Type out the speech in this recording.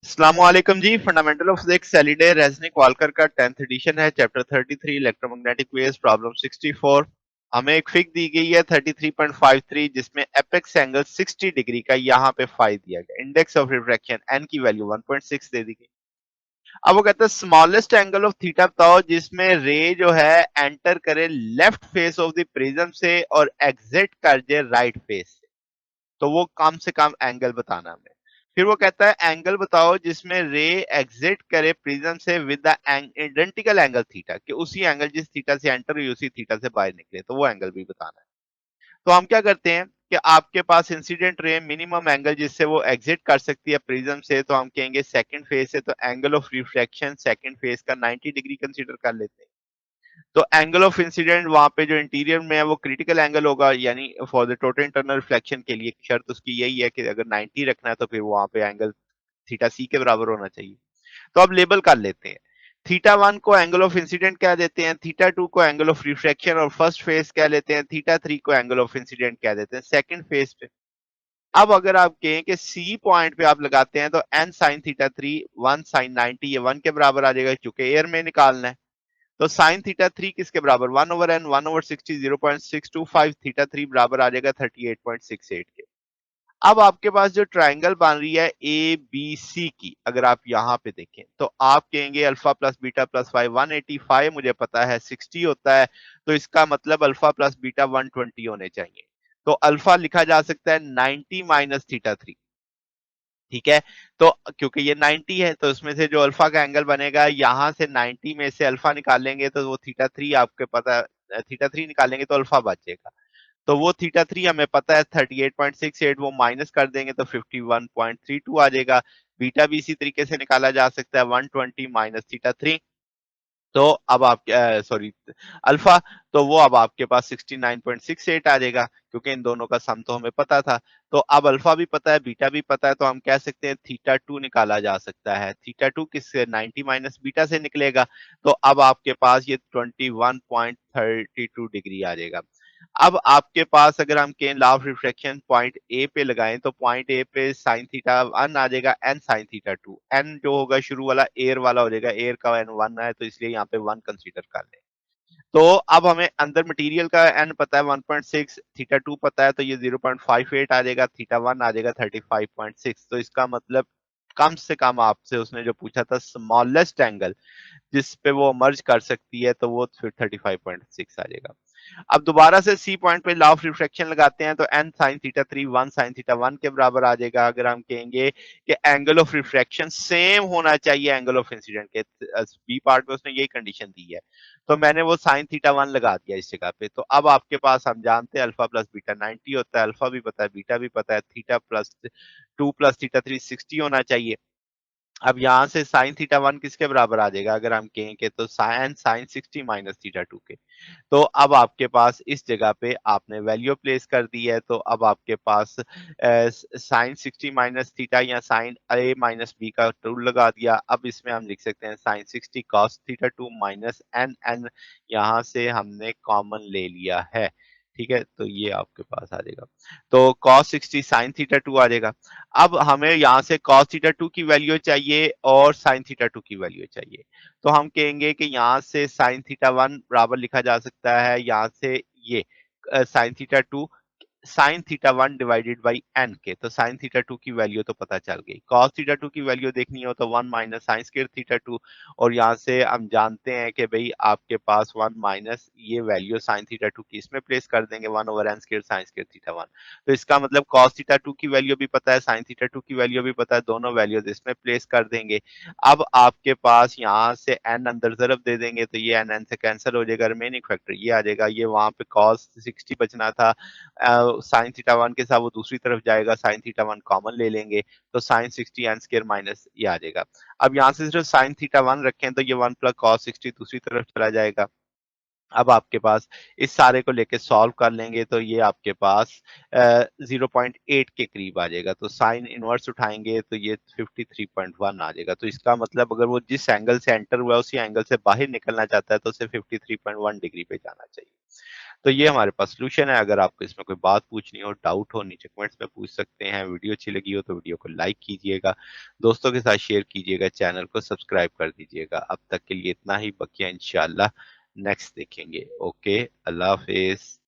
अस्सलामुअलैकुम जी। Fundamental of physics Halliday Resnick Walker का 10th एडिशन है। Chapter 33 electromagnetic waves problem 64। हमें एक फिग दी गई है 33.53 जिसमें एपेक्स एंगल 60 डिग्री का यहाँ पे फाई दिया गया। इंडेक्स ऑफ रिफ्रैक्शन एन की वैल्यू 1.6 दे दी गई। अब वो कहता है स्मॉलेस्ट एंगल ऑफ थीटा बताओ जिसमें रे जो है एंटर करे left face of the prism से और एग्जिट कर जाए राइट फेस से। तो वो कम से कम एंगल बताना हमें। फिर वो कहता है एंगल बताओ जिसमें रे एग्जिट करे प्रिज्म से with the identical angle theta, कि उसी एंगल जिस थीटा से एंटर हुई उसी थीटा से बाहर निकले, तो वो एंगल भी बताना है। तो हम क्या करते हैं कि आपके पास इंसिडेंट रे मिनिमम एंगल जिससे वो एग्जिट कर सकती है प्रिज्म से, तो हम कहेंगे सेकंड फेज से, तो angle of refraction second phase का 90 डिग्री कंसीडर कर लेते हैं। तो एंगल ऑफ इंसिडेंट वहां पे जो इंटीरियर में है वो क्रिटिकल एंगल होगा, यानी for the total internal reflection के लिए शर्त उसकी यही है कि अगर 90 रखना है तो फिर वहां पे एंगल थीटा सी के बराबर होना चाहिए। तो अब लेबल कर लेते हैं। थीटा वन को एंगल ऑफ इंसिडेंट कह देते हैं, थीटा टू को एंगल ऑफ रिफ्रैक्शन और फर्स्ट फेज कह लेते हैं, थीटा थ्री को एंगल ऑफ इंसिडेंट कह देते हैं सेकंड फेज पे। अब अगर आप कहें कि सी पॉइंट पे आप लगाते हैं तो N sine theta three one sine 90 ये वन के बराबर आ जाएगा क्योंकि एयर में निकालना है। तो साइन थीटा थ्री किसके बराबर, one over N, one over 60, 0.625, theta three बराबर आ जाएगा 38.68 के। अब आपके पास जो ट्राइंगल बन रही है ए बी सी की, अगर आप यहां पे देखें तो आप कहेंगे alpha plus beta plus five 185 मुझे पता है 60 होता है, तो इसका मतलब अल्फा प्लस बीटा 120 होने चाहिए। तो अल्फा लिखा जा सकता है 90 माइनस थीटा थ्री। ठीक है। तो क्योंकि ये 90 है तो उसमें से जो अल्फा का एंगल बनेगा, यहां से 90 में से अल्फा निकालेंगे तो वो थीटा थ्री आपके पता है, थीटा थ्री निकालेंगे तो अल्फा बचेगा। तो वो थीटा थ्री हमें पता है 38.68, वो माइनस कर देंगे तो 51.32 आ जाएगा। बीटा भी इसी तरीके से निकाला जा सकता है 120 माइनस थीटा थ्री। तो अब आप सॉरी अल्फा, तो वो अब आपके पास 69.68 आ जाएगा क्योंकि इन दोनों का सम तो हमें पता था। तो अब अल्फा भी पता है बीटा भी पता है, तो हम कह सकते हैं थीटा टू निकाला जा सकता है। थीटा टू किससे, 90 माइनस बीटा से निकलेगा। तो अब आपके पास ये 21.32 डिग्री आ जाएगा। अब आपके पास अगर हम कहें law of refraction point A पे लगाएं तो पॉइंट ए पे साइन थीटा वन आ जाएगा N sine theta two. N जो होगा शुरू वाला एयर वाला हो जाएगा, एयर का एन वन है तो इसलिए यहाँ पे वन कंसीडर कर लें। तो अब हमें अंदर मटेरियल का एन पता है 1.6, थीटा टू पता है तो ये 0.58 आ जाएगा, थीटा वन आ जाएगा 35.6। तो इसका मतलब कम से कम आपसे उसने जो पूछा था स्मॉलेस्ट एंगल जिस पे वो मर्ज कर सकती है, तो वो फिर 35.6 आ जाएगा। अब दोबारा से सी पॉइंट पे लॉ ऑफ रिफ्रैक्शन लगाते हैं तो N sine theta three one sine theta one के बराबर आ जाएगा। अगर हम कहेंगे कि एंगल ऑफ रिफ्रैक्शन सेम होना चाहिए एंगल ऑफ इंसिडेंट के, बी पार्ट में उसने यही कंडीशन दी है, तो मैंने वो साइन थीटा वन लगा दिया इस जगह पे। तो अब आपके पास हम जानते हैं अल्फा प्लस बीटा 90 होता है, अल्फा भी पता है बीटा भी पता है, theta plus two plus theta three 60 होना चाहिए। अब यहाँ से साइन थीटा वन किसके बराबर आ जाएगा, अगर हम कहें कि तो sine sine 60 minus theta two के। तो अब आपके पास इस जगह पे आपने वैल्यू प्लेस कर दी है, तो अब आपके पास साइन 60 माइनस थीटा या साइन ए माइनस बी का रूल लगा दिया। अब इसमें हम लिख सकते हैं sine 60 cos theta two minus N N, यहाँ से हमने कॉमन ले लिया है। ठीक है, तो ये आपके पास आ जाएगा, तो cos 60 sin थीटा टू आ जाएगा। अब हमें यहाँ से cos थीटा टू की वैल्यू चाहिए और sin थीटा टू की वैल्यू चाहिए। तो हम कहेंगे कि यहाँ से sin थीटा वन बराबर लिखा जा सकता है यहाँ से ये sin theta two sine theta one divided by N के। तो साइन थीटा टू की वैल्यू तो पता चल गई, कॉस थीटा टू की वैल्यू देखनी हो तो one minus sine square theta two, और यहाँ से हम जानते हैं कि भाई आपके पास वन माइनस ये वैल्यू साइन थीटा टू की इसमें प्लेस कर देंगे, one over N square sine square theta one. तो इसका मतलब कॉस थीटा टू की वैल्यू भी पता है, साइन थीटा टू की वैल्यू भी पता है, दोनों वैल्यूज इसमें प्लेस कर देंगे। अब आपके पास यहाँ से एन अंदर तरफ दे देंगे तो ये एन एन से कैंसिल हो जाएगा, रिमेनिंग फैक्टर ये आ जाएगा। ये वहां पे कॉस 60 बचना था, साइन थीटा वन के साथ वो दूसरी तरफ जाएगा, साइन थीटा वन कॉमन ले लेंगे तो साइन 60 एन स्क्वायर माइनस ये आ जाएगा। अब यहाँ से सिर्फ साइन थीटा वन रखें तो ये वन प्लस कॉस 60 दूसरी तरफ चला जाएगा। अब आपके पास इस सारे को लेके सॉल्व कर लेंगे तो ये आपके पास 0.8 के करीब आ जाएगा। तो साइन इनवर्स उठाएंगे तो ये 53.1 आ जाएगा। तो इसका मतलब अगर वो जिस एंगल से एंटर हुआ है उसी एंगल से बाहर निकलना चाहता है तो उसे 53.1 डिग्री पे जाना चाहिए। तो ये हमारे पास सॉल्यूशन है। अगर आपको इसमें कोई बात पूछनी हो, डाउट हो, नीचे कमेंट्स में पूछ सकते हैं। वीडियो अच्छी लगी हो तो वीडियो को लाइक कीजिएगा, दोस्तों के साथ शेयर कीजिएगा, चैनल को सब्सक्राइब कर दीजिएगा। अब तक के लिए इतना ही, बकिया इंशाल्लाह नेक्स्ट देखेंगे। ओके, अल्लाह हाफिज।